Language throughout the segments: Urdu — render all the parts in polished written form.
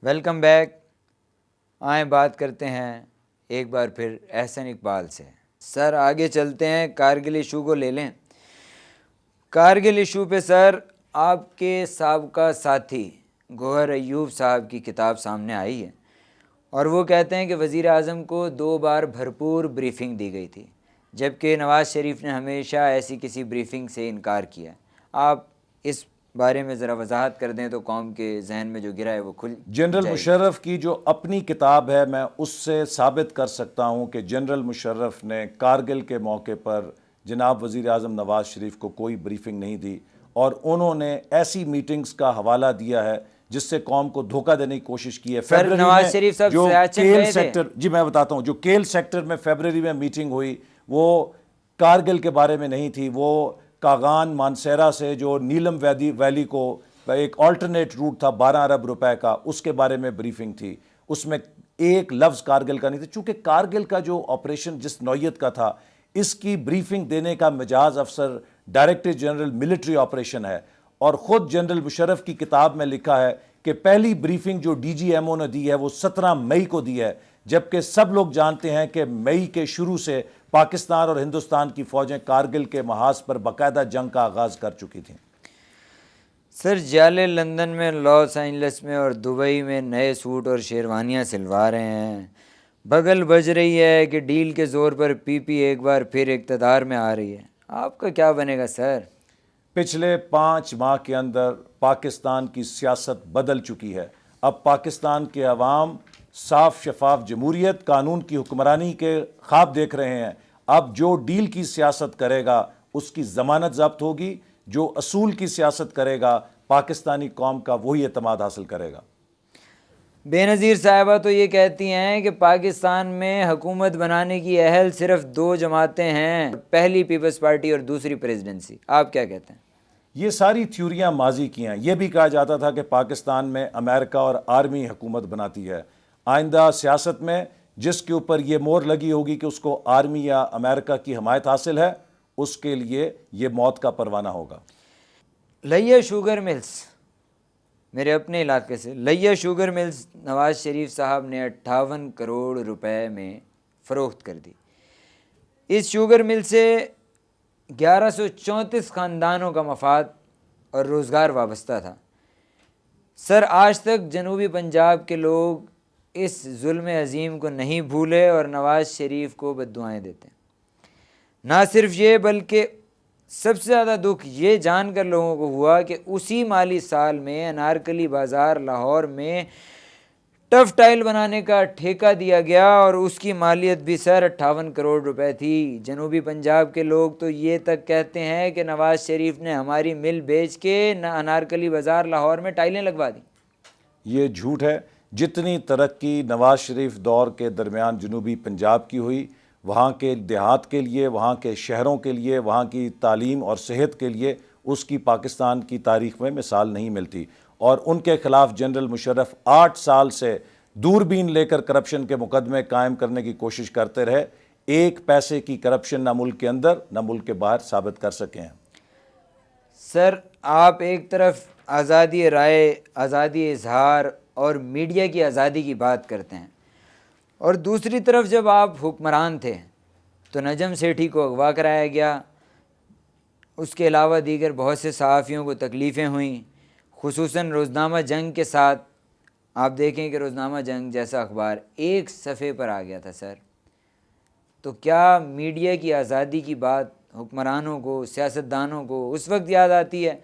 Welcome back. آئیں بات کرتے ہیں ایک بار پھر احسن اقبال سے. سر آگے چلتے ہیں, کارگل ایشو کو لے لیں. کارگل ایشو پہ سر آپ کے سابقہ ساتھی گوہر ایوب صاحب کی کتاب سامنے آئی ہے اور وہ کہتے ہیں کہ وزیر اعظم کو 2 بار بھرپور بریفنگ دی گئی تھی, جبکہ نواز شریف نے ہمیشہ ایسی کسی بریفنگ سے انکار کیا. آپ اس بارے میں ذرا وضاحت کر دیں تو قوم کے ذہن میں جو گرا ہے وہ کھل جنرل مشرف کی جو اپنی کتاب ہے, میں اس سے ثابت کر سکتا ہوں کہ جنرل مشرف نے کارگل کے موقع پر جناب وزیر اعظم نواز شریف کو کوئی بریفنگ نہیں دی, اور انہوں نے ایسی میٹنگز کا حوالہ دیا ہے جس سے قوم کو دھوکہ دینے کی کوشش کی ہے. سر نواز شریف صاحب جو سیاچن کیل گئے تھے. سیکٹر, جی میں بتاتا ہوں, جو کیل سیکٹر میں فیبرری میں میٹنگ ہوئی وہ کارگل کے بارے میں نہیں تھی, وہ کاغان مانسیرا سے جو نیلم ویلی کو ایک آلٹرنیٹ روٹ تھا 12 ارب روپے کا, اس کے بارے میں بریفنگ تھی. اس میں ایک لفظ کارگل کا نہیں تھا. چونکہ کارگل کا جو آپریشن جس نوعیت کا تھا, اس کی بریفنگ دینے کا مجاز افسر ڈائریکٹر جنرل ملٹری آپریشن ہے, اور خود جنرل مشرف کی کتاب میں لکھا ہے کہ پہلی بریفنگ جو ڈی جی ایم او نے دی ہے وہ 17 مئی کو دی ہے, جبکہ سب لوگ جانتے ہیں کہ مئی کے شروع سے پاکستان اور ہندوستان کی فوجیں کارگل کے محاذ پر باقاعدہ جنگ کا آغاز کر چکی تھیں. سر جالے لندن میں, لاس اینجلس میں اور دبئی میں نئے سوٹ اور شیروانیاں سلوا رہے ہیں. بغل بج رہی ہے کہ ڈیل کے زور پر پی پی ایک بار پھر اقتدار میں آ رہی ہے. آپ کا کیا بنے گا سر؟ پچھلے 5 ماہ کے اندر پاکستان کی سیاست بدل چکی ہے. اب پاکستان کے عوام صاف شفاف جمہوریت, قانون کی حکمرانی کے خواب دیکھ رہے ہیں. اب جو ڈیل کی سیاست کرے گا اس کی ضمانت ضبط ہوگی, جو اصول کی سیاست کرے گا پاکستانی قوم کا وہی اعتماد حاصل کرے گا. بے نظیر صاحبہ تو یہ کہتی ہیں کہ پاکستان میں حکومت بنانے کی اہل صرف 2 جماعتیں ہیں, پہلی پیپلز پارٹی اور دوسری پریزیڈنسی. آپ کیا کہتے ہیں؟ یہ ساری تھیوریاں ماضی کی ہیں. یہ بھی کہا جاتا تھا کہ پاکستان میں امریکہ اور آرمی حکومت بناتی ہے. آئندہ سیاست میں جس کے اوپر یہ مور لگی ہوگی کہ اس کو آرمی یا امریکہ کی حمایت حاصل ہے, اس کے لیے یہ موت کا پروانہ ہوگا. لیا شوگر ملز, میرے اپنے علاقے سے لیا شوگر ملز نواز شریف صاحب نے 58 کروڑ روپے میں فروخت کر دی. اس شوگر مل سے 1134 خاندانوں کا مفاد اور روزگار وابستہ تھا. سر آج تک جنوبی پنجاب کے لوگ اس ظلم عظیم کو نہیں بھولے اور نواز شریف کو بددعائیں دیتے ہیں. نہ صرف یہ بلکہ سب سے زیادہ دکھ یہ جان کر لوگوں کو ہوا کہ اسی مالی سال میں انارکلی بازار لاہور میں ٹف ٹائل بنانے کا ٹھیکہ دیا گیا اور اس کی مالیت بھی سر 58 کروڑ روپے تھی. جنوبی پنجاب کے لوگ تو یہ تک کہتے ہیں کہ نواز شریف نے ہماری مل بیچ کے انارکلی بازار لاہور میں ٹائلیں لگوا دیں. یہ جھوٹ ہے. جتنی ترقی نواز شریف دور کے درمیان جنوبی پنجاب کی ہوئی, وہاں کے دیہات کے لیے, وہاں کے شہروں کے لیے, وہاں کی تعلیم اور صحت کے لیے, اس کی پاکستان کی تاریخ میں مثال نہیں ملتی. اور ان کے خلاف جنرل مشرف 8 سال سے دوربین لے کر کرپشن کے مقدمے قائم کرنے کی کوشش کرتے رہے. ایک پیسے کی کرپشن نہ ملک کے اندر نہ ملک کے باہر ثابت کر سکے ہیں. سر آپ ایک طرف آزادی رائے, آزادی اظہار اور میڈیا کی آزادی کی بات کرتے ہیں, اور دوسری طرف جب آپ حکمران تھے تو نجم سیٹھی کو اغوا کرایا گیا. اس کے علاوہ دیگر بہت سے صحافیوں کو تکلیفیں ہوئیں, خصوصاً روزنامہ جنگ کے ساتھ. آپ دیکھیں کہ روزنامہ جنگ جیسا اخبار ایک صفحے پر آ گیا تھا سر. تو کیا میڈیا کی آزادی کی بات حکمرانوں کو, سیاستدانوں کو اس وقت یاد آتی ہے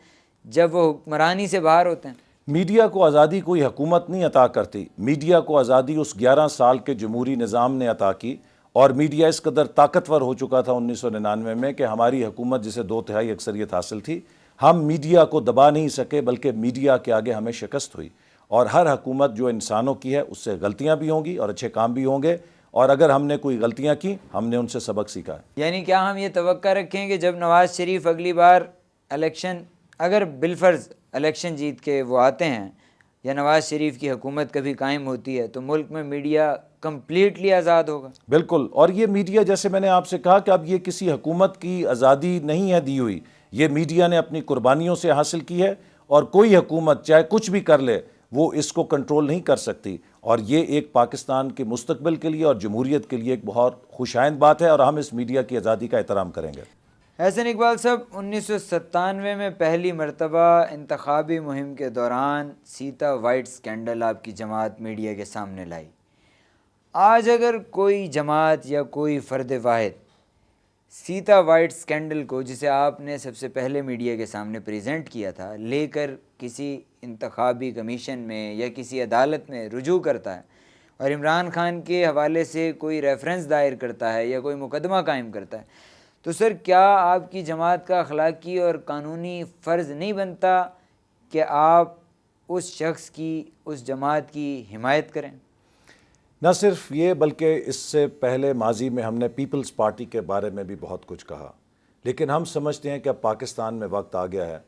جب وہ حکمرانی سے باہر ہوتے ہیں؟ میڈیا کو آزادی کوئی حکومت نہیں عطا کرتی. میڈیا کو آزادی اس 11 سال کے جمہوری نظام نے عطا کی, اور میڈیا اس قدر طاقتور ہو چکا تھا 1999 میں کہ ہماری حکومت جسے 2/3 اکثریت حاصل تھی, ہم میڈیا کو دبا نہیں سکے, بلکہ میڈیا کے آگے ہمیں شکست ہوئی. اور ہر حکومت جو انسانوں کی ہے اس سے غلطیاں بھی ہوں گی اور اچھے کام بھی ہوں گے, اور اگر ہم نے کوئی غلطیاں کی ہم نے ان سے سبق سیکھا ہے. یعنی کیا ہم یہ توقع رکھیں کہ جب نواز شریف اگلی بار الیکشن, اگر بالفرض الیکشن جیت کے وہ آتے ہیں یا نواز شریف کی حکومت کبھی قائم ہوتی ہے, تو ملک میں میڈیا کمپلیٹلی آزاد ہوگا؟ بالکل. اور یہ میڈیا, جیسے میں نے آپ سے کہا کہ اب یہ کسی حکومت کی آزادی نہیں ہے دی ہوئی, یہ میڈیا نے اپنی قربانیوں سے حاصل کی ہے, اور کوئی حکومت چاہے کچھ بھی کر لے وہ اس کو کنٹرول نہیں کر سکتی، اور یہ ایک پاکستان کے مستقبل کے لیے اور جمہوریت کے لیے ایک بہت خوشائند بات ہے، اور ہم اس میڈیا کی آزادی کا احترام کریں گے۔ حسن اقبال صاحب، 1997 میں پہلی مرتبہ انتخابی مہم کے دوران سیتا وائٹ سکینڈل آپ کی جماعت میڈیا کے سامنے لائی۔ آج اگر کوئی جماعت یا کوئی فرد واحد سیتا وائٹ سکینڈل کو، جسے آپ نے سب سے پہلے میڈیا کے سامنے پریزنٹ کیا تھا، لے کر کسی انتخابی کمیشن میں یا کسی عدالت میں رجوع کرتا ہے اور عمران خان کے حوالے سے کوئی ریفرنس دائر کرتا ہے یا کوئی مقدمہ قائم کرتا ہے، تو سر کیا آپ کی جماعت کا اخلاقی اور قانونی فرض نہیں بنتا کہ آپ اس شخص کی، اس جماعت کی حمایت کریں؟ نہ صرف یہ، بلکہ اس سے پہلے ماضی میں ہم نے پیپلز پارٹی کے بارے میں بھی بہت کچھ کہا، لیکن ہم سمجھتے ہیں کہ اب پاکستان میں وقت آ گیا ہے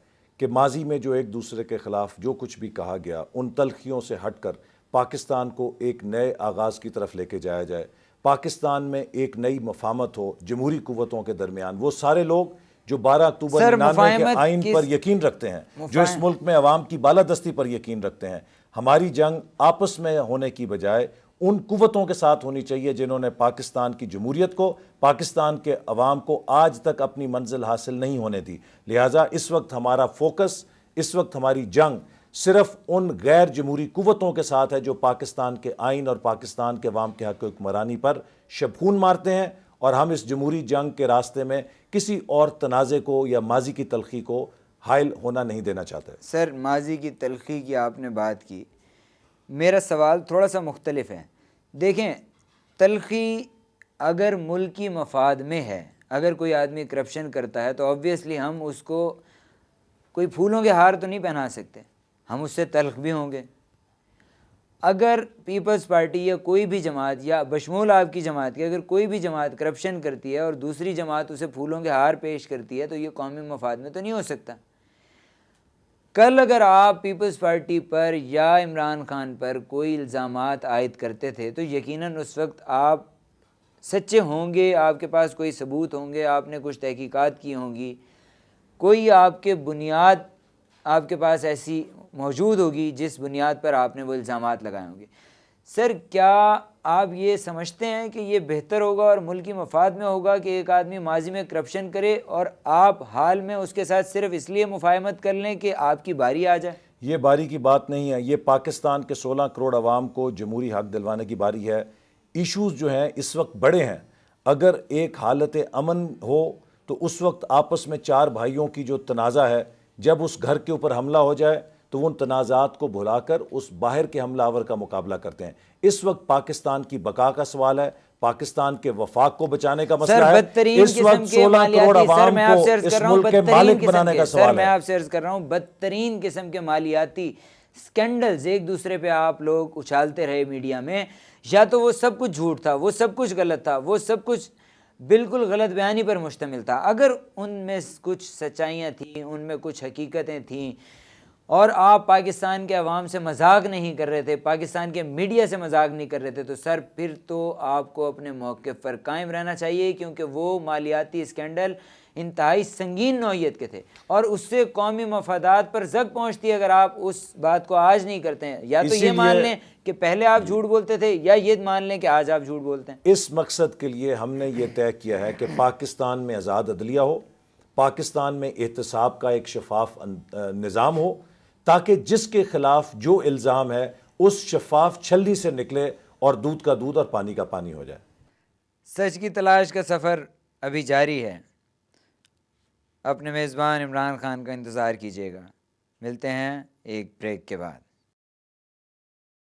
کہ ماضی میں جو ایک دوسرے کے خلاف جو کچھ بھی کہا گیا، ان تلخیوں سے ہٹ کر پاکستان کو ایک نئے آغاز کی طرف لے کے جایا جائے۔ پاکستان میں ایک نئی مفاہمت ہو جمہوری قوتوں کے درمیان۔ وہ سارے لوگ جو 12 اکتوبر 99 کے آئین پر یقین رکھتے ہیں، جو اس ملک میں عوام کی بالادستی پر یقین رکھتے ہیں، ہماری جنگ آپس میں ہونے کی بجائے ان قوتوں کے ساتھ ہونی چاہیے جنہوں نے پاکستان کی جمہوریت کو، پاکستان کے عوام کو آج تک اپنی منزل حاصل نہیں ہونے دی۔ لہٰذا اس وقت ہمارا فوکس، اس وقت ہماری جنگ صرف ان غیر جمہوری قوتوں کے ساتھ ہے جو پاکستان کے آئین اور پاکستان کے عوام کے حق حکمرانی پر شبخون مارتے ہیں، اور ہم اس جمہوری جنگ کے راستے میں کسی اور تنازع کو یا ماضی کی تلخی کو حائل ہونا نہیں دینا چاہتے۔ سر، ماضی کی تلخی کی آپ نے بات کی، میرا سوال تھوڑا سا مختلف ہے۔ دیکھیں، تلخی اگر ملکی مفاد میں ہے، اگر کوئی آدمی کرپشن کرتا ہے تو آبویسلی ہم اس کو کوئی پھولوں کے ہار تو نہیں پہنا سکتے، ہم اس سے تلخ بھی ہوں گے۔ اگر پیپلز پارٹی یا کوئی بھی جماعت، یا بشمول آپ کی جماعت کے، اگر کوئی بھی جماعت کرپشن کرتی ہے اور دوسری جماعت اسے پھولوں کے ہار پیش کرتی ہے تو یہ قومی مفاد میں تو نہیں ہو سکتا۔ کل اگر آپ پیپلز پارٹی پر یا عمران خان پر کوئی الزامات عائد کرتے تھے تو یقیناً اس وقت آپ سچے ہوں گے، آپ کے پاس کوئی ثبوت ہوں گے، آپ نے کچھ تحقیقات کی ہوں گی، کوئی آپ کے بنیاد آپ کے پاس ایسی موجود ہوگی جس بنیاد پر آپ نے وہ الزامات لگائے ہوں گے۔ سر، کیا آپ یہ سمجھتے ہیں کہ یہ بہتر ہوگا اور ملکی مفاد میں ہوگا کہ ایک آدمی ماضی میں کرپشن کرے اور آپ حال میں اس کے ساتھ صرف اس لیے مفاہمت کر لیں کہ آپ کی باری آ جائے؟ یہ باری کی بات نہیں ہے، یہ پاکستان کے 16 کروڑ عوام کو جمہوری حق دلوانے کی باری ہے۔ ایشوز جو ہیں اس وقت بڑے ہیں۔ اگر ایک حالت امن ہو تو اس وقت آپس میں 4 بھائیوں کی جو تنازع ہے، جب اس گھر کے اوپر حملہ ہو جائے تو وہ ان تنازعات کو بھلا کر اس باہر کے حملہ آور کا مقابلہ کرتے ہیں۔ اس وقت پاکستان کی بقا کا سوال ہے، پاکستان کے وفاق کو بچانے کا مسئلہ ہے، اس وقت 16 کروڑ عوام کو اس ملک کے مالک بنانے کا سوال ہے۔ سر، میں آپ سے عرض کر رہا ہوں، بدترین قسم کے مالیاتی سکینڈلز ایک دوسرے پہ آپ لوگ اچھالتے رہے میڈیا میں، یا تو وہ سب کچھ جھوٹ تھا، وہ سب کچھ غلط تھا، وہ سب کچھ بالکل غلط بیانی پر مشتمل تھا۔ اگر ان میں کچھ سچائیاں تھیں، ان میں کچھ حقیقتیں تھیں، اور آپ پاکستان کے عوام سے مذاق نہیں کر رہے تھے، پاکستان کے میڈیا سے مذاق نہیں کر رہے تھے، تو سر پھر تو آپ کو اپنے موقف پر قائم رہنا چاہیے، کیونکہ وہ مالیاتی اسکینڈل انتہائی سنگین نوعیت کے تھے اور اس سے قومی مفادات پر زد پہنچتی ہے۔ اگر آپ اس بات کو آج نہیں کرتے ہیں، یا تو یہ مان لیں کہ پہلے آپ جھوٹ بولتے تھے، یا یہ مان لیں کہ آج آپ جھوٹ بولتے ہیں۔ اس مقصد کے لیے ہم نے یہ طے کیا ہے کہ پاکستان میں آزاد عدلیہ ہو، پاکستان میں احتساب کا ایک شفاف نظام ہو، تاکہ جس کے خلاف جو الزام ہے اس شفاف چھلنی سے نکلے اور دودھ کا دودھ اور پانی کا پانی ہو جائے۔ سچ کی تلاش کا سفر ابھی جاری ہے، اپنے میزبان عمران خان کا انتظار کیجیے گا۔ ملتے ہیں ایک بریک کے بعد۔